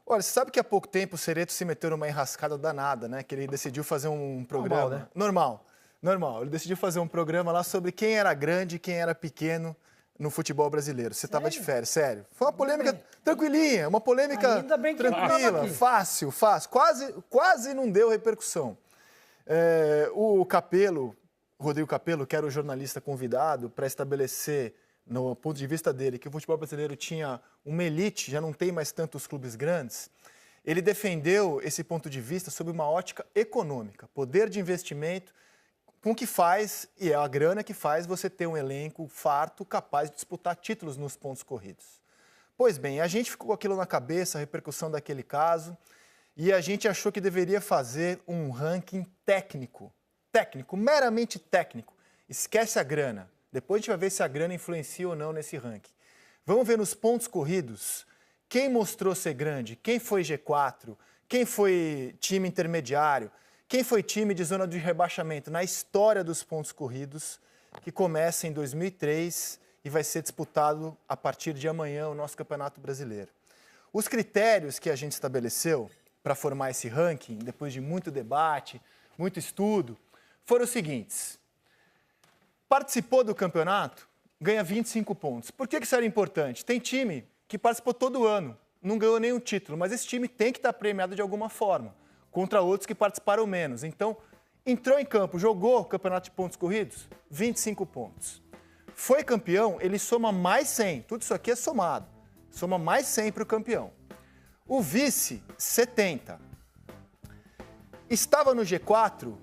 Olha, você sabe que há pouco tempo o Cereto se meteu numa enrascada danada, né? Que ele decidiu fazer um programa... Normal, né? Normal. Ele decidiu fazer um programa lá sobre quem era grande e quem era pequeno no futebol brasileiro. Você estava de férias, sério. Foi uma polêmica tranquilinha, uma polêmica Ainda bem que tranquila, fácil. Quase não deu repercussão. O Capello, Rodrigo Capello, que era o jornalista convidado para estabelecer, no ponto de vista dele, que o futebol brasileiro tinha uma elite, já não tem mais tantos clubes grandes, ele defendeu esse ponto de vista sob uma ótica econômica, poder de investimento, com o que faz, e é a grana que faz você ter um elenco farto capaz de disputar títulos nos pontos corridos. Pois bem, a gente ficou com aquilo na cabeça, a repercussão daquele caso, e a gente achou que deveria fazer um ranking técnico, meramente técnico. Esquece a grana. Depois a gente vai ver se a grana influencia ou não nesse ranking. Vamos ver nos pontos corridos quem mostrou ser grande, quem foi G4, quem foi time intermediário, quem foi time de zona de rebaixamento na história dos pontos corridos, que começa em 2003 e vai ser disputado a partir de amanhã o nosso Campeonato Brasileiro. Os critérios que a gente estabeleceu para formar esse ranking, depois de muito debate, muito estudo, foram os seguintes. Participou do campeonato, ganha 25 pontos. Por que isso era importante? Tem time que participou todo ano, não ganhou nenhum título, mas esse time tem que estar premiado de alguma forma, contra outros que participaram menos. Então, entrou em campo, jogou o campeonato de pontos corridos, 25 pontos. Foi campeão, ele soma mais 100. Tudo isso aqui é somado. Soma mais 100 para o campeão. O vice, 70. Estava no G4,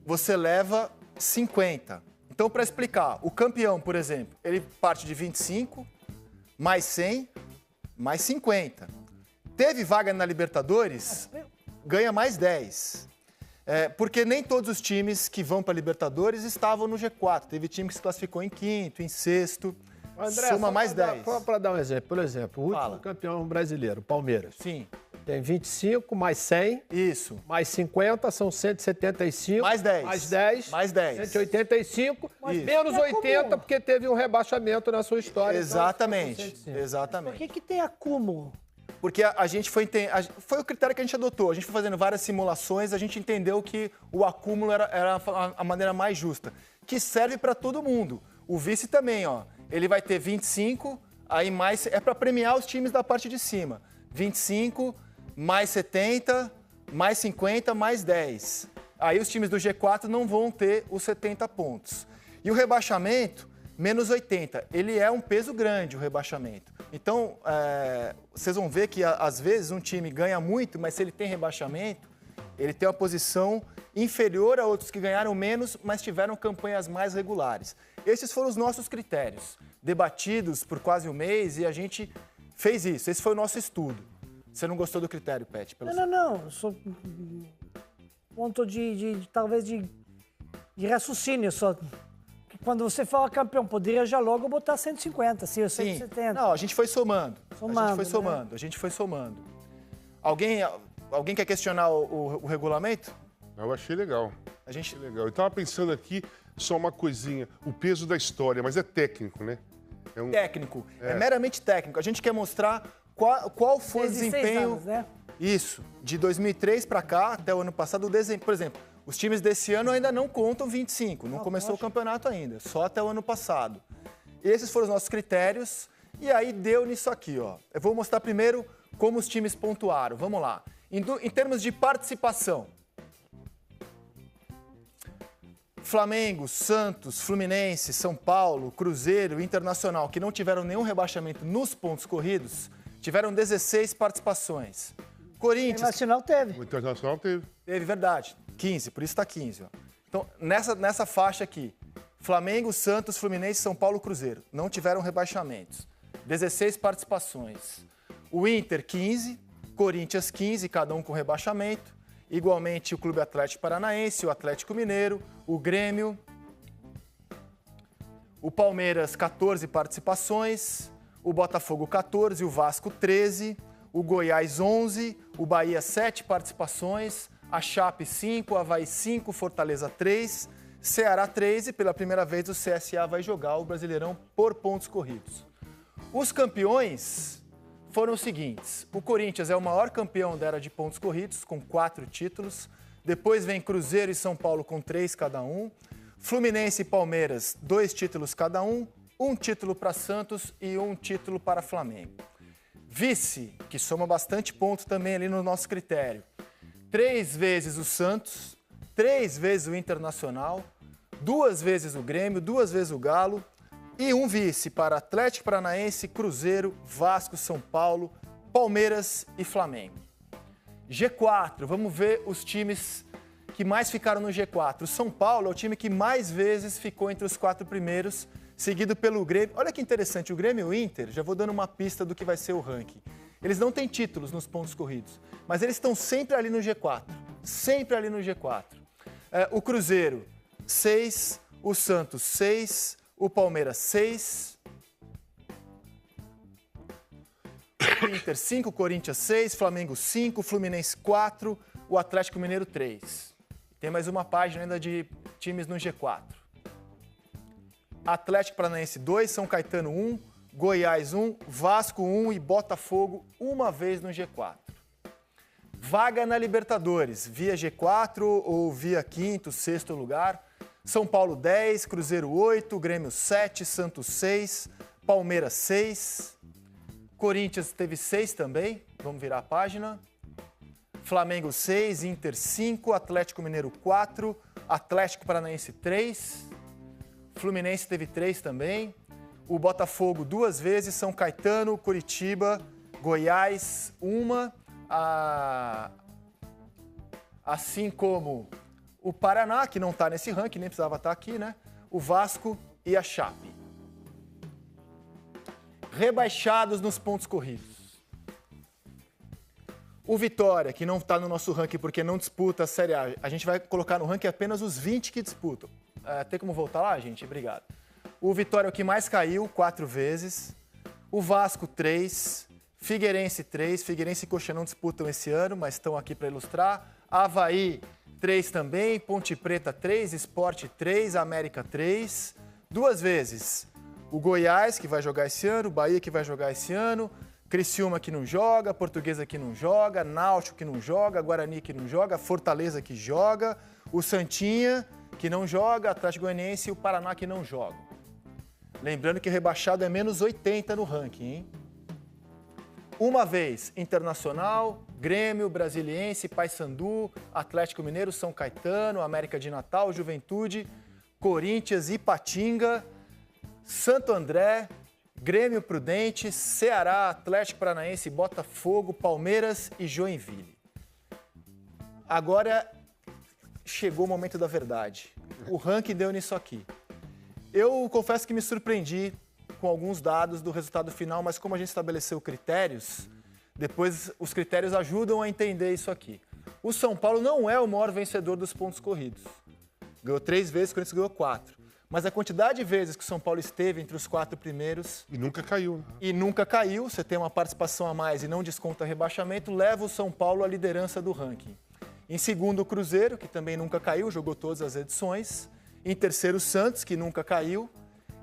você leva 50. Então, para explicar, o campeão, por exemplo, ele parte de 25, mais 100, mais 50. Teve vaga na Libertadores, ganha mais 10. Porque nem todos os times que vão para a Libertadores estavam no G4. Teve time que se classificou em quinto, em sexto, André, soma mais 10. Para dar um exemplo, por exemplo, o último campeão brasileiro, Palmeiras. Sim. Tem 25, mais 100. Isso. Mais 50, são 175. Mais 10. Mais 10. Mais 10. 185. Isso. Menos 80, porque teve um rebaixamento na sua história. Exatamente. Então, Exatamente. Por que tem acúmulo? Porque a gente foi o critério que a gente adotou. A gente foi fazendo várias simulações, a gente entendeu que o acúmulo era a maneira mais justa, que serve para todo mundo. O vice também, ó. Ele vai ter 25, aí mais é para premiar os times da parte de cima. 25, mais 70, mais 50, mais 10. Aí os times do G4 não vão ter os 70 pontos. E o rebaixamento, menos 80. Ele é um peso grande, o rebaixamento. Então, vocês vão ver que, às vezes, um time ganha muito, mas se ele tem rebaixamento, ele tem uma posição inferior a outros que ganharam menos, mas tiveram campanhas mais regulares. Esses foram os nossos critérios, debatidos por quase um mês, e a gente fez isso. Esse foi o nosso estudo. Você não gostou do critério, Pet? Não. Só ponto talvez de raciocínio só. Quando você fala campeão, poderia já logo botar 150, se eu sei 170. Não, a gente foi somando. Somando, A gente foi somando. Alguém quer questionar o regulamento? Eu achei legal. Achei legal. Eu estava pensando aqui só uma coisinha, o peso da história, mas é técnico, né? Técnico. É meramente técnico. A gente quer mostrar qual foi o 16 desempenho... anos, né? Isso. De 2003 para cá, até o ano passado, por exemplo, os times desse ano ainda não contam 25. Não começou o campeonato ainda. Só até o ano passado. Esses foram os nossos critérios. E aí deu nisso aqui, ó. Eu vou mostrar primeiro como os times pontuaram. Vamos lá. Em termos de participação, Flamengo, Santos, Fluminense, São Paulo, Cruzeiro, Internacional, que não tiveram nenhum rebaixamento nos pontos corridos, tiveram 16 participações. Corinthians... O Internacional teve. Teve, verdade. 15, por isso está 15. Ó. Então, nessa faixa aqui, Flamengo, Santos, Fluminense, São Paulo, Cruzeiro, não tiveram rebaixamentos. 16 participações. O Inter, 15, Corinthians, 15, cada um com rebaixamento. Igualmente o Clube Atlético Paranaense, o Atlético Mineiro, o Grêmio, o Palmeiras, 14 participações, o Botafogo, 14, o Vasco, 13, o Goiás, 11, o Bahia, 7 participações, a Chape, 5, o Avaí, 5, Fortaleza, 3, Ceará, 3 e pela primeira vez o CSA vai jogar o Brasileirão por pontos corridos. Os campeões foram os seguintes. O Corinthians é o maior campeão da era de pontos corridos, com 4 títulos. Depois vem Cruzeiro e São Paulo com 3 cada um. Fluminense e Palmeiras, 2 títulos cada um. 1 título para Santos e 1 título para Flamengo. Vice, que soma bastante pontos também ali no nosso critério. 3 vezes o Santos, 3 vezes o Internacional, 2 vezes o Grêmio, 2 vezes o Galo e 1 vice para Atlético Paranaense, Cruzeiro, Vasco, São Paulo, Palmeiras e Flamengo. G4, vamos ver os times que mais ficaram no G4. O São Paulo é o time que mais vezes ficou entre os 4 primeiros, seguido pelo Grêmio. Olha que interessante, o Grêmio e o Inter, já vou dando uma pista do que vai ser o ranking. Eles não têm títulos nos pontos corridos, mas eles estão sempre ali no G4. Sempre ali no G4. O Cruzeiro, 6. O Santos, 6. O Palmeiras, 6. O Inter, 5. Corinthians, 6. Flamengo, 5. Fluminense, 4. O Atlético Mineiro, 3. Tem mais uma página ainda de times no G4. Atlético Paranaense, 2. São Caetano, 1. Goiás, 1. Vasco, 1. E Botafogo, uma vez no G4. Vaga na Libertadores, via G4 ou via 5º, 6º lugar. São Paulo, 10. Cruzeiro, 8. Grêmio, 7. Santos, 6. Palmeiras, 6. Corinthians teve 6 também. Vamos virar a página. Flamengo, 6. Inter, 5. Atlético Mineiro, 4. Atlético Paranaense, 3. Fluminense teve 3 também. O Botafogo, 2 vezes. São Caetano, Curitiba, Goiás, 1. Assim como o Paraná, que não está nesse ranking, nem precisava estar aqui, né? O Vasco e a Chape. Rebaixados nos pontos corridos. O Vitória, que não está no nosso ranking porque não disputa a Série A. A gente vai colocar no ranking apenas os 20 que disputam. Tem como voltar lá, gente? Obrigado. O Vitória é o que mais caiu, 4 vezes. O Vasco, 3. Figueirense, 3. Figueirense e Coxa não disputam esse ano, mas estão aqui para ilustrar. Avaí, 3 também. Ponte Preta, 3. Sport, 3. América, 3. 2 vezes. O Goiás, que vai jogar esse ano. O Bahia, que vai jogar esse ano. Criciúma, que não joga. Portuguesa, que não joga. Náutico, que não joga. Guarani, que não joga. Fortaleza, que joga. O Santinha, que não joga. Atlético Goianiense e o Paraná, que não joga. Lembrando que rebaixado é menos 80 no ranking, hein? Uma vez, Internacional, Grêmio, Brasiliense, Paysandu, Atlético Mineiro, São Caetano, América de Natal, Juventude, Corinthians, Ipatinga, Santo André, Grêmio Prudente, Ceará, Atlético Paranaense, Botafogo, Palmeiras e Joinville. Agora chegou o momento da verdade. O ranking deu nisso aqui. Eu confesso que me surpreendi com alguns dados do resultado final, mas como a gente estabeleceu critérios, depois os critérios ajudam a entender isso aqui. O São Paulo não é o maior vencedor dos pontos corridos. Ganhou 3 vezes, o Corinthians ganhou 4. Mas a quantidade de vezes que o São Paulo esteve entre os 4 primeiros... E nunca caiu. E nunca caiu, você tem uma participação a mais e não desconta rebaixamento, leva o São Paulo à liderança do ranking. Em segundo, o Cruzeiro, que também nunca caiu, jogou todas as edições. Em terceiro, o Santos, que nunca caiu.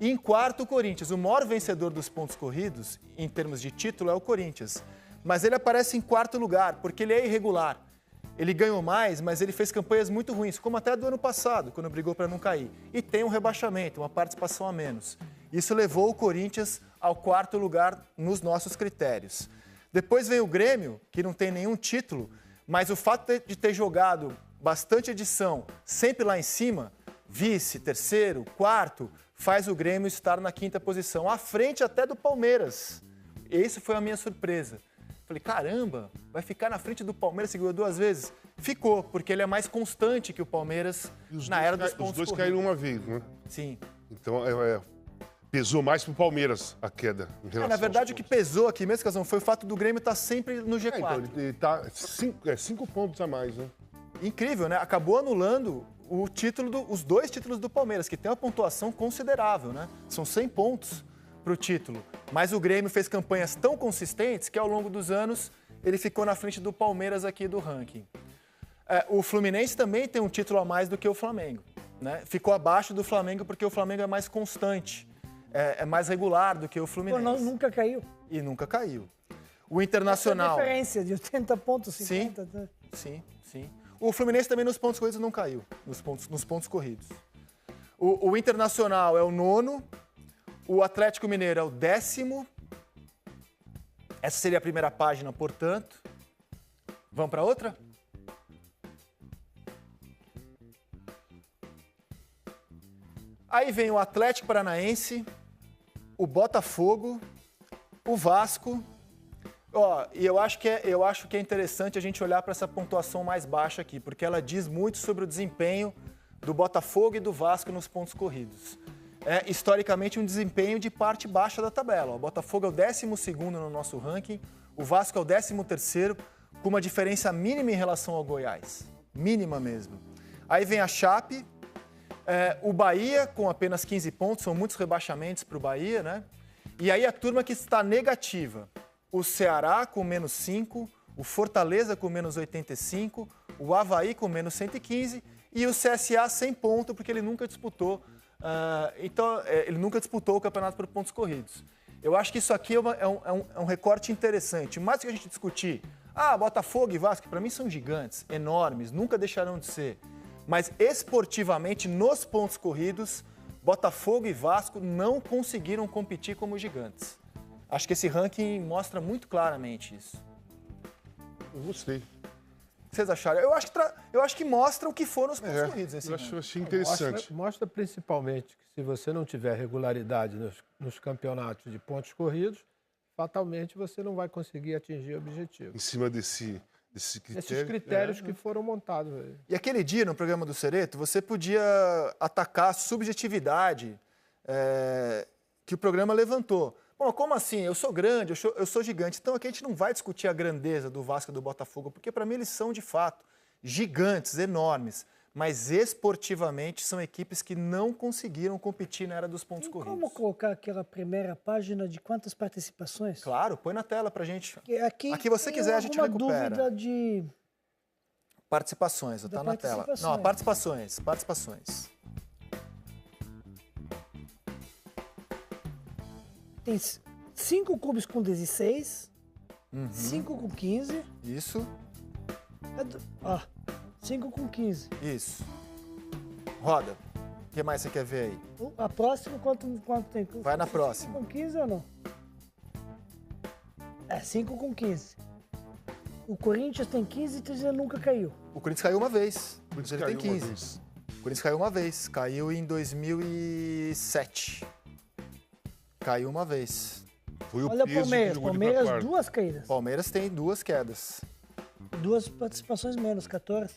E em quarto, o Corinthians. O maior vencedor dos pontos corridos, em termos de título, é o Corinthians. Mas ele aparece em quarto lugar, porque ele é irregular. Ele ganhou mais, mas ele fez campanhas muito ruins, como até do ano passado, quando brigou para não cair. E tem um rebaixamento, uma participação a menos. Isso levou o Corinthians ao quarto lugar nos nossos critérios. Depois vem o Grêmio, que não tem nenhum título, mas o fato de ter jogado bastante edição, sempre lá em cima, vice, terceiro, quarto, faz o Grêmio estar na quinta posição, à frente até do Palmeiras. Essa foi a minha surpresa. Falei, caramba, vai ficar na frente do Palmeiras, que ganhou 2 vezes? Ficou, porque ele é mais constante que o Palmeiras na era dos pontos corridos. Os dois caíram uma vez, né? Sim. Então, pesou mais pro Palmeiras a queda. Em relação na verdade, o que pesou aqui mesmo, Casão, foi o fato do Grêmio estar sempre no G4. Então, ele tá 5 pontos a mais, né? Incrível, né? Acabou anulando os 2 títulos do Palmeiras, que tem uma pontuação considerável, né? São 100 pontos para o título. Mas o Grêmio fez campanhas tão consistentes que ao longo dos anos ele ficou na frente do Palmeiras aqui do ranking. O Fluminense também tem um título a mais do que o Flamengo, né? Ficou abaixo do Flamengo porque o Flamengo é mais constante, é mais regular do que o Fluminense. Nunca caiu. E nunca caiu. O Internacional... Essa é a diferença de 80 pontos, 50. Sim, sim, sim. O Fluminense também nos pontos corridos não caiu, nos pontos corridos. O Internacional é o 9º, o Atlético Mineiro é o 10º. Essa seria a primeira página, portanto. Vamos para outra? Aí vem o Atlético Paranaense, o Botafogo, o Vasco. E eu acho que é interessante a gente olhar para essa pontuação mais baixa aqui, porque ela diz muito sobre o desempenho do Botafogo e do Vasco nos pontos corridos. É, historicamente, um desempenho de parte baixa da tabela. O Botafogo é o 12º no nosso ranking, o Vasco é o 13º, com uma diferença mínima em relação ao Goiás. Mínima mesmo. Aí vem a Chape, o Bahia com apenas 15 pontos, são muitos rebaixamentos para o Bahia, né? E aí a turma que está negativa, o Ceará com menos 5, o Fortaleza com menos 85, o Avaí com menos 115 e o CSA sem ponto, porque ele nunca disputou, ele nunca disputou o campeonato por pontos corridos. Eu acho que isso aqui é um recorte interessante. Mais do que a gente discutir, Botafogo e Vasco, para mim são gigantes, enormes, nunca deixarão de ser. Mas esportivamente, nos pontos corridos, Botafogo e Vasco não conseguiram competir como gigantes. Acho que esse ranking mostra muito claramente isso. Eu gostei. O que vocês acharam? Eu acho que mostra o que foram os pontos corridos. Esse eu achei interessante. Mostra principalmente que se você não tiver regularidade nos campeonatos de pontos corridos, fatalmente você não vai conseguir atingir o objetivo. Em cima desse critério. Esses critérios que foram montados. E aquele dia, no programa do Cereto, você podia atacar a subjetividade que o programa levantou. Bom, como assim? Eu sou grande, eu sou gigante. Então aqui a gente não vai discutir a grandeza do Vasco e do Botafogo, porque para mim eles são, de fato, gigantes, enormes. Mas esportivamente são equipes que não conseguiram competir na era dos pontos corridos. Como colocar aquela primeira página de quantas participações? Claro, põe na tela pra gente. Aqui você quiser, a gente recupera. Dúvida de... Participações, tá na tela. Não, participações. Tem 5 clubes com 16, 5 com 15. Isso. 5 com 15. Isso. Roda. O que mais você quer ver aí? A próxima, quanto tem? Vai na próxima. 5 com 15 ou não? 5 com 15. O Corinthians tem 15 e ele nunca caiu. O Corinthians caiu uma vez. O Corinthians ele tem caiu 15. uma vez. O Corinthians caiu uma vez. Caiu em 2007. Caiu uma vez. Foi o Olha o peso Palmeiras. que jogou de Palmeiras, quarto. 2 caídas. Palmeiras tem 2 quedas. 2 participações menos, 14.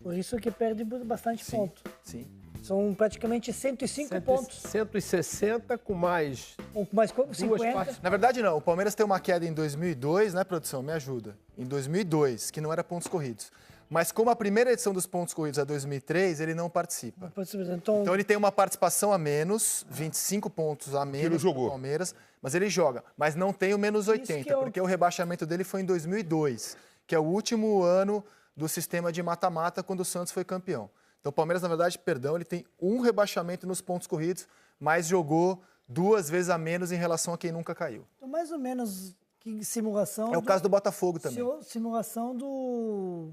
Por isso que perde bastante ponto. Sim. São praticamente 105 pontos. 160 com mais... Com mais 50. Na verdade, não. O Palmeiras tem uma queda em 2002, né, produção? Me ajuda. Em 2002, que não era pontos corridos. Mas como a primeira edição dos pontos corridos é 2003, ele não participa. Então ele tem uma participação a menos, 25 pontos a menos jogou. do Palmeiras, mas ele joga. Mas não tem o menos 80, porque o rebaixamento dele foi em 2002, que é o último ano do sistema de mata-mata, quando o Santos foi campeão. Então o Palmeiras, na verdade, ele tem um rebaixamento nos pontos corridos, mas jogou 2 vezes a menos em relação a quem nunca caiu. Então, mais ou menos, que simulação... É o caso do Botafogo também. Simulação do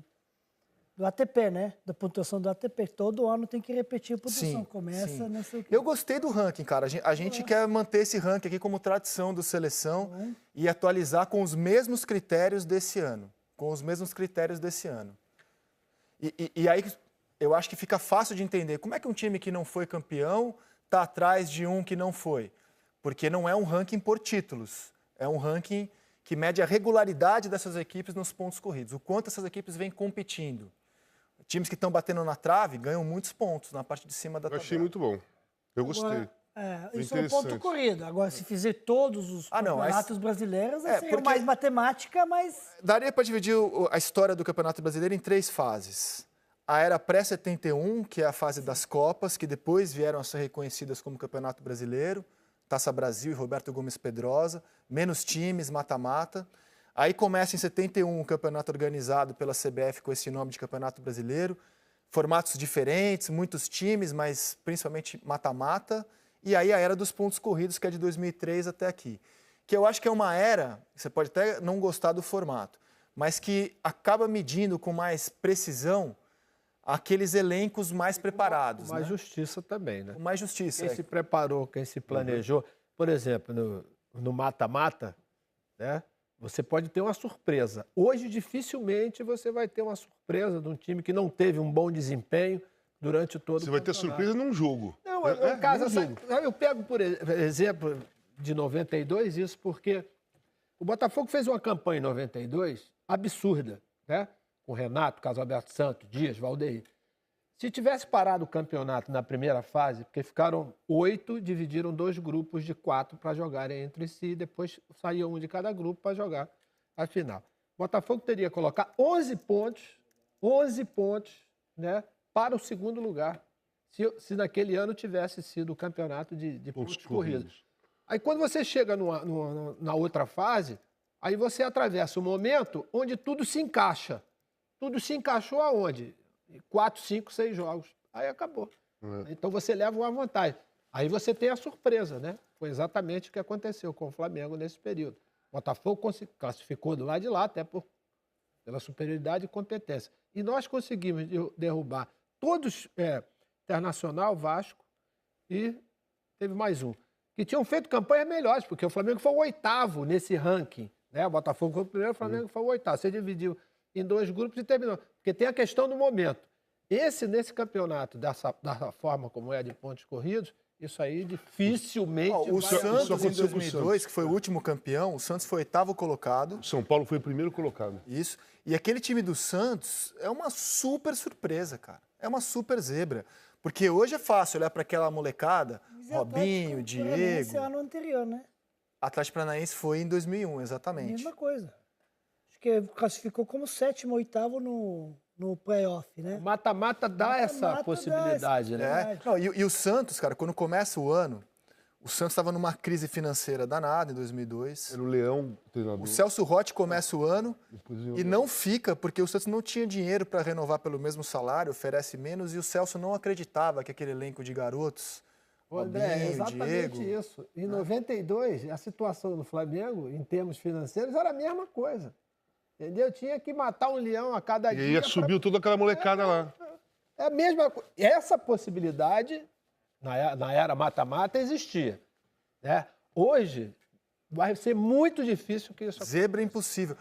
ATP, né? Da pontuação do ATP. Todo ano tem que repetir a pontuação. Começa nessa equipe. Eu gostei do ranking, cara. A gente quer manter esse ranking aqui como tradição do Seleção e atualizar com os mesmos critérios desse ano. E aí eu acho que fica fácil de entender como é que um time que não foi campeão está atrás de um que não foi. Porque não é um ranking por títulos. É um ranking que mede a regularidade dessas equipes nos pontos corridos. O quanto essas equipes vêm competindo. Times que estão batendo na trave ganham muitos pontos na parte de cima da tabela. Eu achei muito bom. Eu gostei. Isso é um ponto corrido. Agora, se fizer todos os campeonatos brasileiros, seria mais matemática, mas... Daria para dividir a história do Campeonato Brasileiro em 3 fases. A era pré-71, que é a fase das Copas, que depois vieram a ser reconhecidas como Campeonato Brasileiro, Taça Brasil e Roberto Gomes Pedrosa, menos times, mata-mata. Aí começa em 71 o campeonato organizado pela CBF com esse nome de Campeonato Brasileiro. Formatos diferentes, muitos times, mas principalmente mata-mata. E aí a era dos pontos corridos, que é de 2003 até aqui. que eu acho que é uma era, você pode até não gostar do formato, mas que acaba medindo com mais precisão aqueles elencos mais preparados. Mais né? justiça também, né? Com mais justiça. Quem se preparou, quem se planejou. Por exemplo, no mata-mata, né? Você pode ter uma surpresa. Hoje, dificilmente, você vai ter uma surpresa de um time que não teve um bom desempenho durante todo Você o vai ter campeonato. surpresa num jogo. Não, É, no caso, num jogo. eu pego, por exemplo, de 92, isso porque o Botafogo fez uma campanha em 92 absurda, né? Com Renato, Carlos Alberto Santos, Dias, Valdeir. Se tivesse parado o campeonato na primeira fase, porque ficaram 8, dividiram 2 grupos de 4 para jogarem entre si, depois saía um de cada grupo para jogar a final. O Botafogo teria que colocar 11 pontos, né, para o segundo lugar, se naquele ano tivesse sido o campeonato de pontos corridos. Aí quando você chega na outra fase, aí você atravessa o momento onde tudo se encaixa. Tudo se encaixou aonde? 4, 5, 6 jogos. Aí acabou. Então você leva uma vantagem. Aí você tem a surpresa, né? Foi exatamente o que aconteceu com o Flamengo nesse período. O Botafogo classificou do lado de lá, até pela superioridade e competência. E nós conseguimos derrubar todos, Internacional, Vasco e teve mais um, que tinham feito campanhas melhores, porque o Flamengo foi o 8º nesse ranking. Né? O Botafogo foi o primeiro, o Flamengo foi o 8º. Você dividiu em 2 grupos e terminou. Porque tem a questão do momento. Nesse campeonato, dessa forma como é de pontos corridos, isso aí dificilmente O vai Santos, em aconteceu com o 2002, que foi o último campeão, o Santos foi 8º colocado. O São Paulo foi o primeiro colocado. Isso. E aquele time do Santos é uma super surpresa, cara. É uma super zebra. Porque hoje é fácil olhar para aquela molecada, Mas é Robinho, Atlético Paranaense Diego. ano anterior, né? Atlético Paranaense foi em 2001, exatamente. Mesma coisa. Acho que classificou como 7º, 8º no playoff, né? O mata-mata dá essa Mata-mata possibilidade, dá né? essa- Não, e o Santos, cara, quando começa o ano, o Santos estava numa crise financeira danada em 2002. Era o Leão, o treinador. O Celso Rotti começa o ano Depois e não fica porque o Santos não tinha dinheiro para renovar pelo mesmo salário, oferece menos, e o Celso não acreditava que aquele elenco de garotos, Ô, André, é Robinho, exatamente Diego... isso. Em 92, a situação do Flamengo, em termos financeiros, era a mesma coisa. Entendeu? Tinha que matar um leão a cada E dia. aí subiu toda aquela molecada lá. É a mesma coisa. Essa possibilidade, na era mata-mata, existia. Né? Hoje, vai ser muito difícil que isso aconteça. Zebra impossível.